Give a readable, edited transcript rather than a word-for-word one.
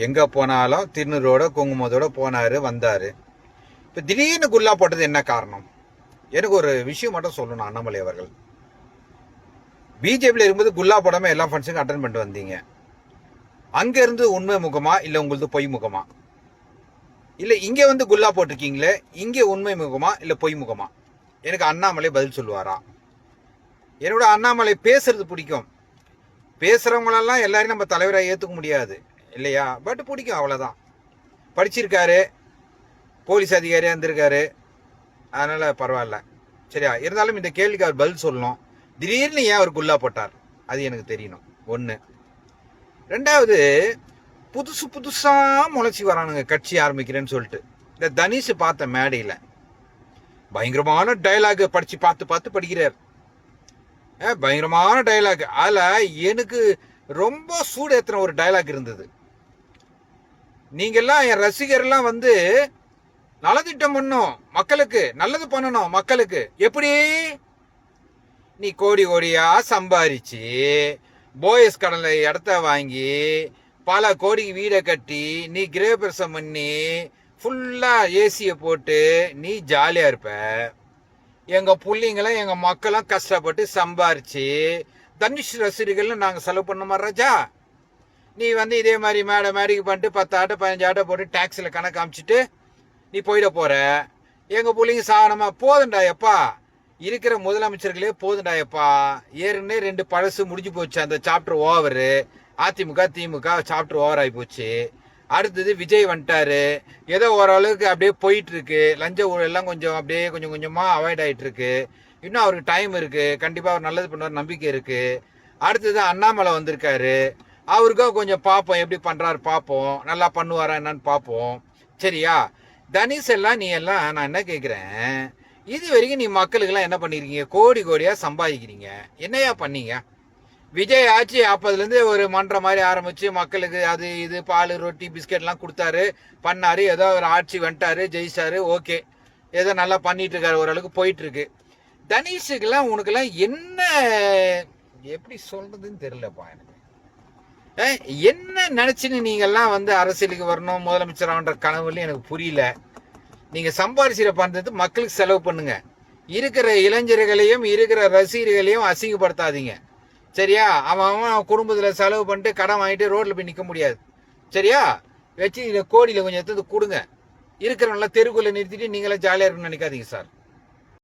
எங்க போனாலும் திருநூறோட குங்குமத்தோட போனாரு வந்தாரு. இப்ப திடீர்னு குல்லா போட்டது என்ன காரணம்? எனக்கு ஒரு விஷயம் மட்டும் சொல்லணும். அண்ணாமலை அவர்கள் பிஜேபியில் இருக்கும்போது குல்லா போடாம எல்லா ஃபங்க்ஷனுக்கும் அட்டன் பண்ணிட்டு வந்தீங்க. அங்க இருந்து உண்மை முகமா இல்ல உங்களது பொய் முகமா? இல்ல இங்க வந்து குல்லா போட்டிருக்கீங்களே, இங்க உண்மை முகமா இல்ல பொய் முகமா? எனக்கு அண்ணாமலை பதில் சொல்லுவாரா? என்னோட அண்ணாமலை பேசுறது பிடிக்கும். பேசுறவங்களெல்லாம் எல்லாரையும் நம்ம தலைவராக ஏற்றுக்க முடியாது இல்லையா? பட் பிடிக்கும், அவ்வளோதான். படிச்சிருக்காரு, போலீஸ் அதிகாரியாக இருந்திருக்காரு, அதனால பரவாயில்ல. சரியா? இருந்தாலும் இந்த கேள்விக்கு அவர் பதில் சொல்லணும். திடீர்னு ஏன் அவர் குல்லா போட்டார், அது எனக்கு தெரியணும். ஒன்று. ரெண்டாவது, புதுசு புதுசாக முளைச்சி வரானுங்க கட்சி ஆரம்பிக்கிறேன்னு சொல்லிட்டு. இந்த தனுஷ் பார்த்த மேடையில் பயங்கரமான டைலாக் படிச்சு பார்த்து படிக்கிறார். பயங்கரமான டைலாக். அதில் எனக்கு ரொம்ப சூடு ஏற்றின ஒரு டைலாக் இருந்தது. நீங்கெல்லாம் என் ரசிகர்லாம் வந்து நலத்திட்டம் பண்ணணும் மக்களுக்கு, நல்லது பண்ணணும் மக்களுக்கு. எப்படி? நீ கோடி கோடியா சம்பாரிச்சு போயஸ் கடலை இடத்த வாங்கி பல கோடிக்கு வீடை கட்டி நீ கிரகப்பிரசம் பண்ணி ஃபுல்லா ஏசியை போட்டு நீ ஜாலியா இருப்ப. எங்க பிள்ளைங்களும் எங்க மக்களும் கஷ்டப்பட்டு சம்பாரிச்சு தனுஷ் ரசிகர்கள் நாங்க செலவு பண்ண ராஜா. நீ வந்து இதே மாதிரி மேடைக்கு பண்ணிட்டு 10 ஆட்டை 15 ஆட்டை போட்டு டாக்ஸில கணக்கு காமிச்சிட்டு நீ போயிட போற. எங்க பிள்ளைங்க சாகனமா போதுண்டா எப்பா, இருக்கிற முதலமைச்சர்களே போதுண்டா எப்பா. ஏற்கனவே 2 பழசு முடிஞ்சு போச்சு, அந்த சாப்டர் ஓவரு. அதிமுக திமுக சாப்டர் ஓவர் ஆகி போச்சு. அடுத்தது விஜய் வந்துட்டாரு, ஏதோ ஓரளவுக்கு அப்படியே போயிட்டு இருக்கு. லஞ்ச ஊழல் எல்லாம் கொஞ்சம் அப்படியே கொஞ்சம் கொஞ்சமா அவாய்ட் ஆயிட்டு இருக்கு. இன்னும் அவருக்கு டைம் இருக்கு, கண்டிப்பா அவர் நல்லது பண்ணுவார் நம்பிக்கை இருக்கு. அடுத்தது அண்ணாமலை வந்திருக்காரு, அவருக்கும் கொஞ்சம் பார்ப்போம் எப்படி பண்றாரு பார்ப்போம், நல்லா பண்ணுவாரா என்னன்னு பார்ப்போம். சரியா? தனுஷ் எல்லாம் நீ எல்லாம் நான் என்ன கேட்கிறேன், இது வரைக்கும் நீ மக்களுக்கு எல்லாம் என்ன பண்ணிருக்கீங்க? கோடி கோடியா சம்பாதிக்கிறீங்க, என்னையா பண்ணீங்க? விஜய் ஆட்சி அப்பதுலேருந்து ஒரு மன்றம் மாதிரி ஆரம்பிச்சு மக்களுக்கு அது இது பால் ரொட்டி பிஸ்கெட்லாம் கொடுத்தாரு, பண்ணாரு. ஏதோ ஒரு ஆட்சி வந்துட்டாரு, ஜெயிச்சாரு, ஓகே, ஏதோ நல்லா பண்ணிட்டு இருக்காரு, ஓரளவுக்கு போயிட்டு இருக்கு. தனுஷுக்கெல்லாம் உனக்கெல்லாம் என்ன எப்படி சொல்றதுன்னு தெரியலப்பா எனக்கு. என்ன நினைச்சுன்னு நீங்கெல்லாம் வந்து அரசியலுக்கு வரணும் முதலமைச்சர் ஆகின்ற கனவுலையும் எனக்கு புரியல. நீங்க சம்பாரிச்சிட பண்றது மக்களுக்கு செலவு பண்ணுங்க. இருக்கிற இளைஞர்களையும் இருக்கிற ரசிகர்களையும் அசிங்கப்படுத்தாதீங்க. சரியா? அவன் குடும்பத்தில் செலவு பண்ணிட்டு கடன் வாங்கிட்டு ரோட்ல போய் நிற்க முடியாது. சரியா? வச்சு இதை கோடியில் கொஞ்சம் எடுத்து கொடுங்க. இருக்கிறவங்கள தெருக்குள்ள நிறுத்திட்டு நீங்களே ஜாலியாக இருக்குன்னு நினைக்காதீங்க சார்.